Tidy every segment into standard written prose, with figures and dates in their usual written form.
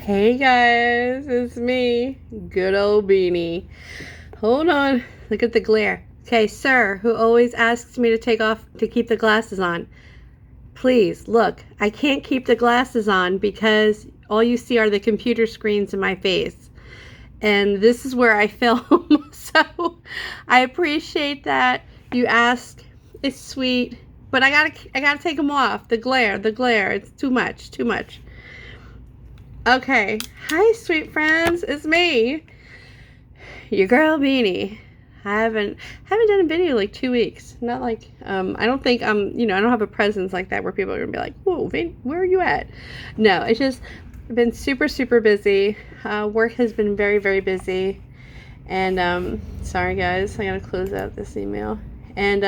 Hey guys, it's me, good old Beanie. Hold on, look at the glare. Okay, sir, who always asks me to keep the glasses on. Please, look, I can't keep the glasses on because all you see are the computer screens in my face. And this is where I film, so I appreciate that you ask. It's sweet, but I gotta take them off. The glare, it's too much. Okay, hi sweet friends, it's me, your girl Beanie. I haven't done a video in like 2 weeks. Not like I don't think I don't have a presence like that where people are gonna be like, whoa, Vin, where are you at? No, it's just I've been super busy. Work has been very busy, and sorry guys, I gotta close out this email. And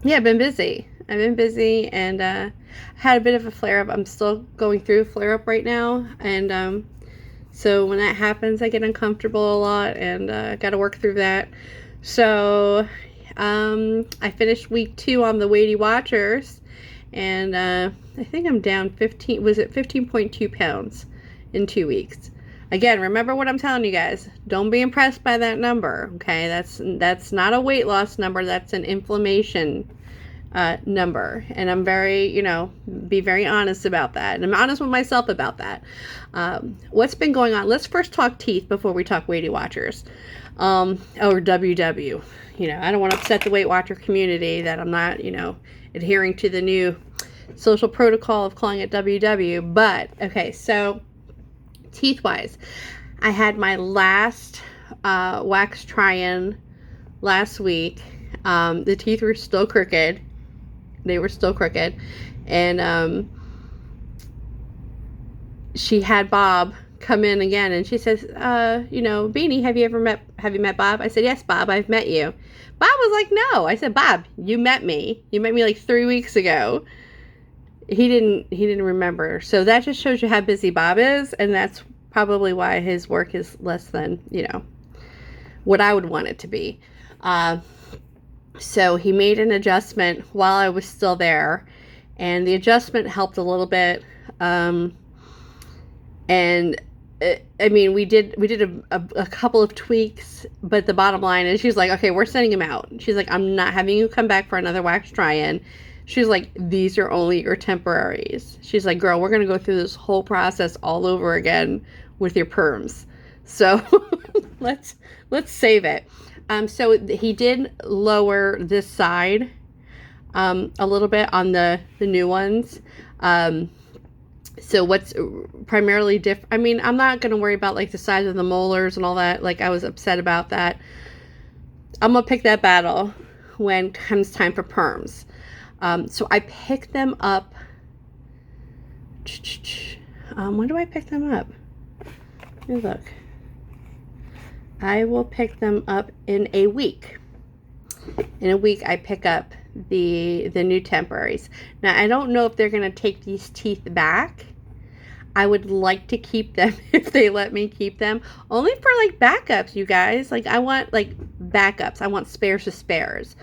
yeah, I've been busy and had a bit of a flare-up. I'm still going through a flare-up right now, and so when that happens I get uncomfortable a lot, and I got to work through that. So I finished week 2 on the Weighty Watchers, and I think I'm down 15.2 pounds in 2 weeks. Again, remember what I'm telling you guys. Don't be impressed by that number, okay? That's not a weight loss number. That's an inflammation number. And I'm be very honest about that. And I'm honest with myself about that. What's been going on? Let's first talk teeth before we talk Weighty Watchers. Or WW. I don't want to upset the Weight Watcher community that I'm not, adhering to the new social protocol of calling it WW. But, okay, so teeth-wise, I had my last wax try-in last week. The teeth were still crooked. They were still crooked. And she had Bob come in again, and she says, Beanie, have you met Bob? I said, yes, Bob, I've met you. Bob was like, no. I said, Bob, you met me like 3 weeks ago. He didn't remember. So that just shows you how busy Bob is, and that's probably why his work is less than, what I would want it to be. So he made an adjustment while I was still there, and the adjustment helped a little bit. We did a couple of tweaks, but the bottom line is she's like, okay, we're sending him out. She's like, I'm not having you come back for another wax try-in. She's like, these are only your temporaries. She's like, girl, we're going to go through this whole process all over again with your perms. So let's save it. So he did lower this side a little bit on the new ones. So what's primarily different, I'm not going to worry about like the size of the molars and all that. Like, I was upset about that. I'm going to pick that battle when it comes time for perms. So I picked them up. When do I pick them up? Let me look. I will pick them up in a week. In a week, I pick up the new temporaries. Now, I don't know if they're going to take these teeth back. I would like to keep them if they let me keep them. Only for like backups, you guys. Like, I want like backups. I want spares to spares.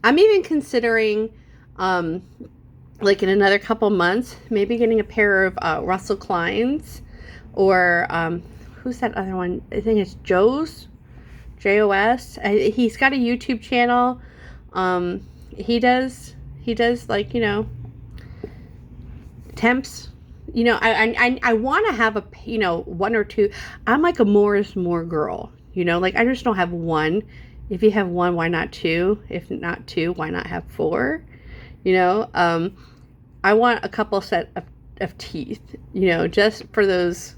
I'm even considering like in another couple months, maybe getting a pair of Russell Klein's, or who's that other one? I think it's Joe's, J-O-S. He's got a YouTube channel. He does like, temps. I want to have one or two. I'm like a more is more girl, like I just don't have one. If you have one, why not two? If not two, why not have 4? I want a couple set of teeth, just for those,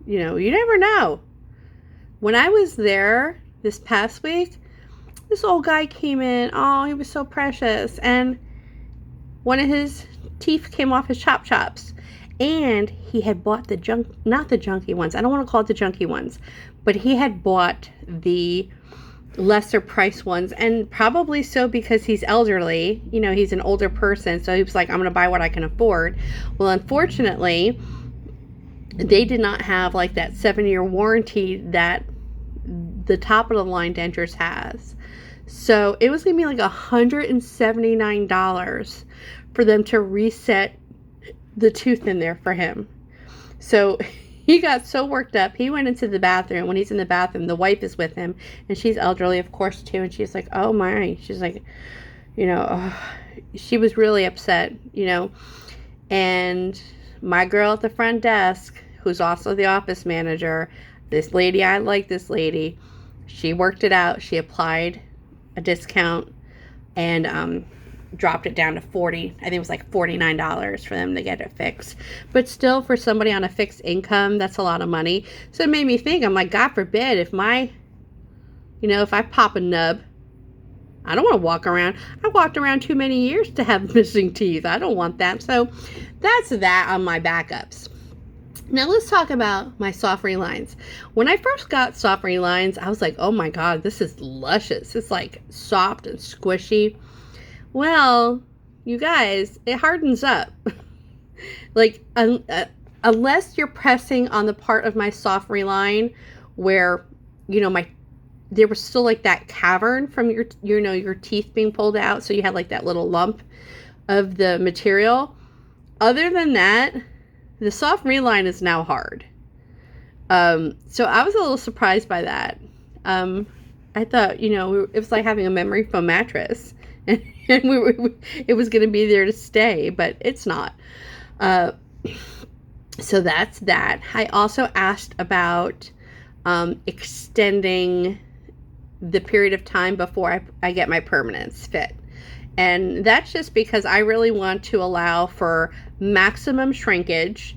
you never know. When I was there this past week, this old guy came in. Oh, he was so precious. And one of his teeth came off his chops. And he had bought not the junky ones. I don't want to call it the junky ones. But he had bought the lesser price ones, and probably so because he's elderly. He's an older person. So he was like, I'm going to buy what I can afford. Well, unfortunately, they did not have like that 7-year warranty that the top of the line Dentures has. So it was going to be like $179 for them to reset the tooth in there for him. So he got so worked up. He went into the bathroom. When he's in the bathroom, the wife is with him, and she's elderly, of course, too. And she's like, oh my. She's like, you know, she was really upset, you know. And my girl at the front desk, who's also the office manager, this lady, I like this lady. She worked it out. She applied a discount and dropped it down to 40. I think it was like $49 for them to get it fixed. But still, for somebody on a fixed income, that's a lot of money. So it made me think, I'm like, God forbid, if I pop a nub, I don't want to walk around. I walked around too many years to have missing teeth. I don't want that. So that's that on my backups. Now let's talk about my soft relines. When I first got soft relines, I was like, oh my God, this is luscious. It's like soft and squishy. Well, you guys, it hardens up. Like, unless you're pressing on the part of my soft reline where, there was still like that cavern from your teeth being pulled out. So you had like that little lump of the material. Other than that, the soft reline is now hard. So I was a little surprised by that. I thought, it was like having a memory foam mattress, and it was going to be there to stay, but it's not. So that's that. I also asked about extending the period of time before I get my permanence fit. And that's just because I really want to allow for maximum shrinkage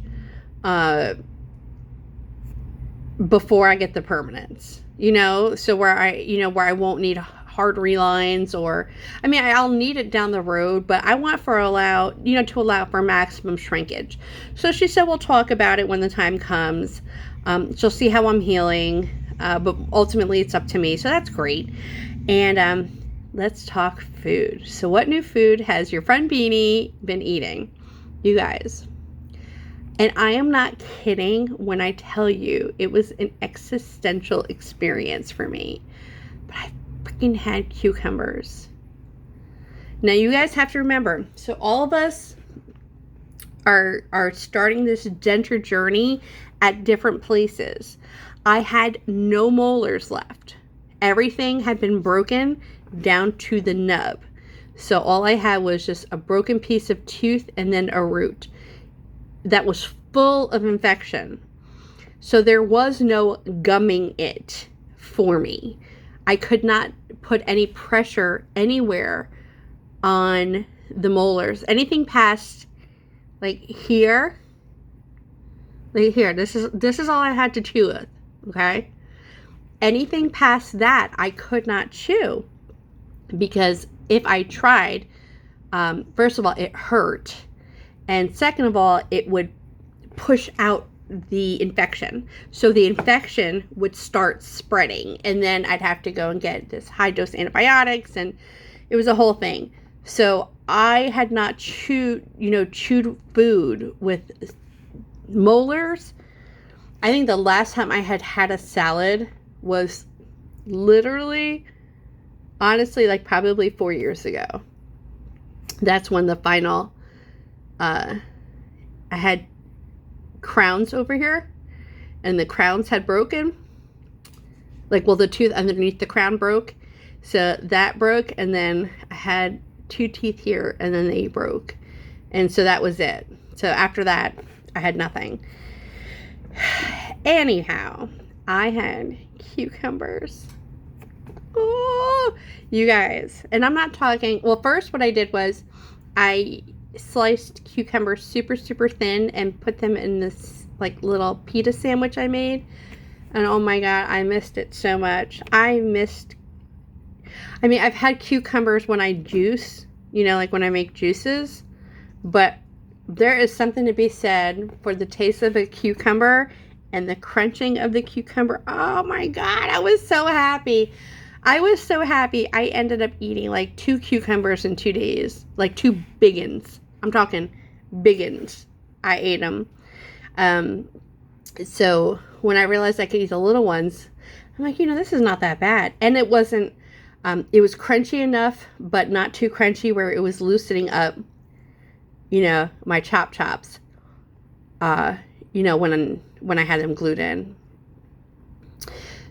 before I get the permanence. So where I won't need hard relines, or I'll need it down the road, but I want to allow for maximum shrinkage. So she said we'll talk about it when the time comes. She'll see how I'm healing, but ultimately it's up to me. So that's great. And let's talk food. So what new food has your friend Beanie been eating, you guys? And I am not kidding when I tell you it was an existential experience for me. But I freaking had cucumbers. Now you guys have to remember, so all of us are starting this denture journey at different places. I had no molars left. Everything had been broken down to the nub. So all I had was just a broken piece of tooth and then a root that was full of infection. So there was no gumming it for me. I could not put any pressure anywhere on the molars. Anything past like here, this is all I had to chew with, okay? Anything past that I could not chew, because if I tried, first of all, it hurt. And second of all, it would push out the infection. So the infection would start spreading, and then I'd have to go and get this high dose antibiotics, and it was a whole thing. So I had not chewed food with molars. I think the last time I had a salad was literally, honestly, like probably 4 years ago. That's when the final, I had crowns over here, and the crowns had broken. The tooth underneath the crown broke. So that broke, and then I had 2 teeth here, and then they broke. And so that was it. So after that, I had nothing. Anyhow, I had cucumbers. Oh, you guys. And I'm not talking, well, first what I did was I sliced cucumbers super, super thin and put them in this like little pita sandwich I made. And oh my God, I missed it so much. I've had cucumbers when I juice, like when I make juices, but there is something to be said for the taste of a cucumber and the crunching of the cucumber. Oh my God, I was so happy. I ended up eating like 2 cucumbers in 2 days, like 2 big ones. I'm talking big ones. I ate them. So when I realized I could eat the little ones, I'm like, this is not that bad. And it wasn't, it was crunchy enough, but not too crunchy where it was loosening up, my chops. you know, when I had them glued in.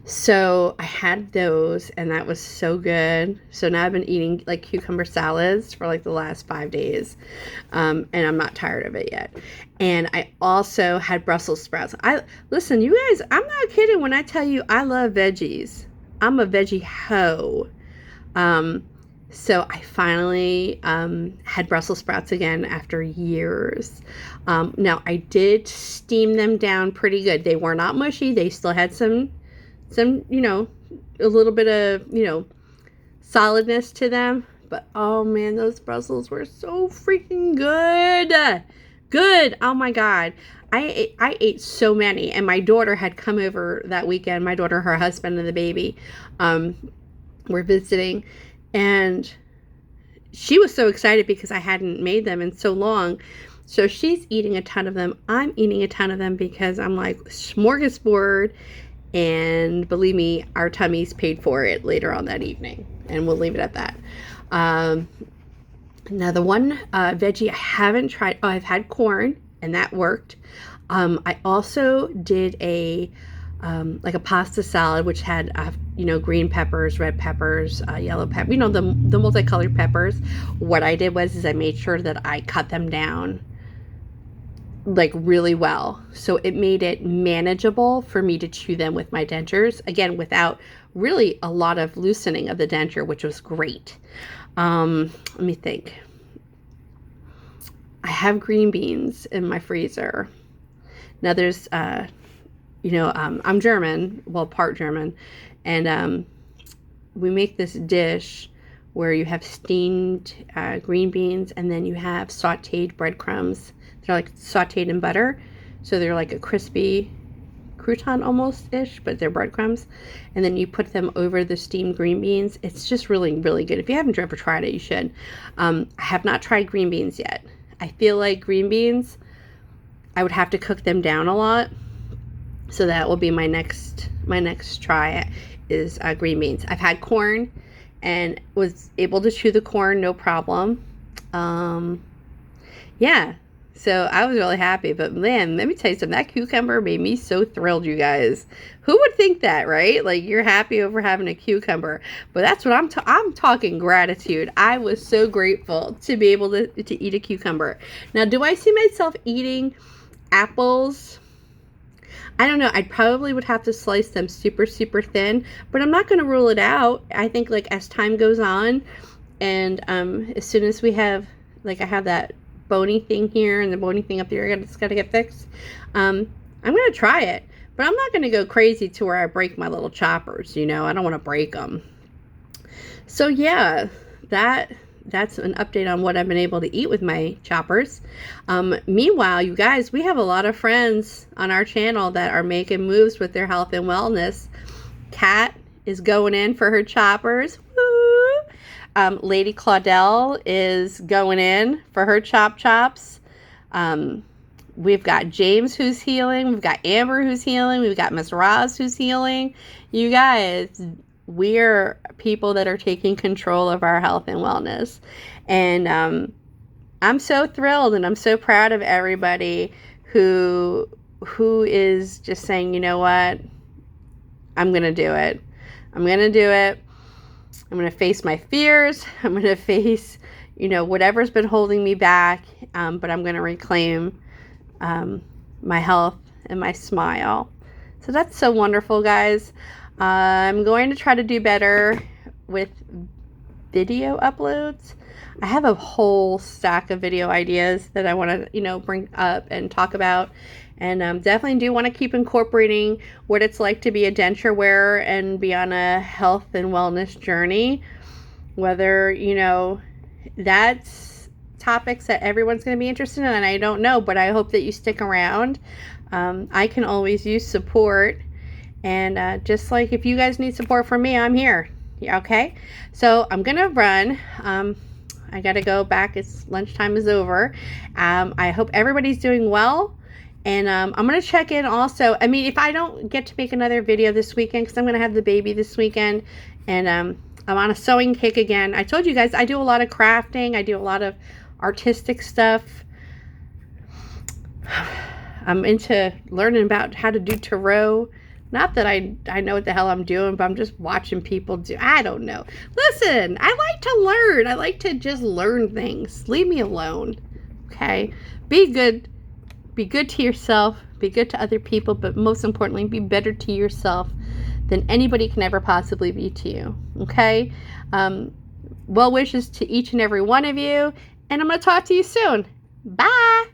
So I had those, and that was so good. So now I've been eating like cucumber salads for like the last 5 days, and I'm not tired of it yet. And I also had Brussels sprouts. Listen, you guys, I'm not kidding when I tell you I love veggies. I'm a veggie hoe. So I finally had Brussels sprouts again after years. Now I did steam them down pretty good. They were not mushy. They still had some, you know, a little bit of, you know, solidness to them. But oh man, those Brussels were so freaking good. Good. Oh my God. I ate so many, and my daughter had come over that weekend. My daughter, her husband, and the baby were visiting, and she was so excited because I hadn't made them in so long. So she's eating a ton of them. I'm eating a ton of them because I'm like smorgasbord. And believe me, our tummies paid for it later on that evening. And we'll leave it at that. Now the one veggie I haven't tried, oh, I've had corn, and that worked. I also did a like a pasta salad, which had you know, green peppers, red peppers, yellow pepper, you know, the multicolored peppers. What I did was I made sure that I cut them down like really well, so it made it manageable for me to chew them with my dentures, again without really a lot of loosening of the denture, which was great. Let me think. I have green beans in my freezer. Now there's you know, I'm German, well, part German, and we make this dish where you have steamed green beans, and then you have sauteed breadcrumbs. They're like sauteed in butter, so they're like a crispy crouton almost-ish, but they're breadcrumbs. And then you put them over the steamed green beans. It's just really, really good. If you haven't ever tried it, you should. I have not tried green beans yet. I feel like green beans, I would have to cook them down a lot. So that will be my next try is green beans. I've had corn and was able to chew the corn, no problem. Yeah. So I was really happy, but man, let me tell you something, that cucumber made me so thrilled, you guys. Who would think that, right? Like, you're happy over having a cucumber, but that's what I'm talking gratitude. I was so grateful to be able to eat a cucumber. Now, do I see myself eating apples? I don't know. I probably would have to slice them super, super thin, but I'm not going to rule it out. I think like as time goes on, and as soon as we have, like, I have that bony thing here and the bony thing up there, it's got to get fixed. I'm going to try it, but I'm not going to go crazy to where I break my little choppers, you know. I don't want to break them. So yeah, that's an update on what I've been able to eat with my choppers. Meanwhile, you guys, we have a lot of friends on our channel that are making moves with their health and wellness. Kat is going in for her choppers. Woo! Lady Claudel is going in for her chops. We've got James who's healing. We've got Amber who's healing. We've got Miss Roz who's healing. You guys, we're people that are taking control of our health and wellness. And I'm so thrilled, and I'm so proud of everybody who is just saying, you know what, I'm going to do it. I'm going to do it. I'm going to face my fears. I'm going to face, you know, whatever's been holding me back. But I'm going to reclaim my health and my smile. So that's so wonderful, guys. I'm going to try to do better with video uploads. I have a whole stack of video ideas that I want to, you know, bring up and talk about. And definitely do want to keep incorporating what it's like to be a denture wearer and be on a health and wellness journey. Whether, you know, that's topics that everyone's going to be interested in, and I don't know, but I hope that you stick around. I can always use support. And just like if you guys need support from me, I'm here. Yeah, okay? So I'm going to run. I got to go back. It's lunchtime is over. I hope everybody's doing well. And I'm going to check in also. I mean, if I don't get to make another video this weekend, because I'm going to have the baby this weekend, and I'm on a sewing kick again. I told you guys I do a lot of crafting. I do a lot of artistic stuff. I'm into learning about how to do tarot. Not that I know what the hell I'm doing, but I'm just watching people do. I don't know. Listen, I like to learn. I like to just learn things. Leave me alone. Okay? Be good. Be good to yourself. Be good to other people. But most importantly, be better to yourself than anybody can ever possibly be to you. Okay? Well wishes to each and every one of you. And I'm going to talk to you soon. Bye.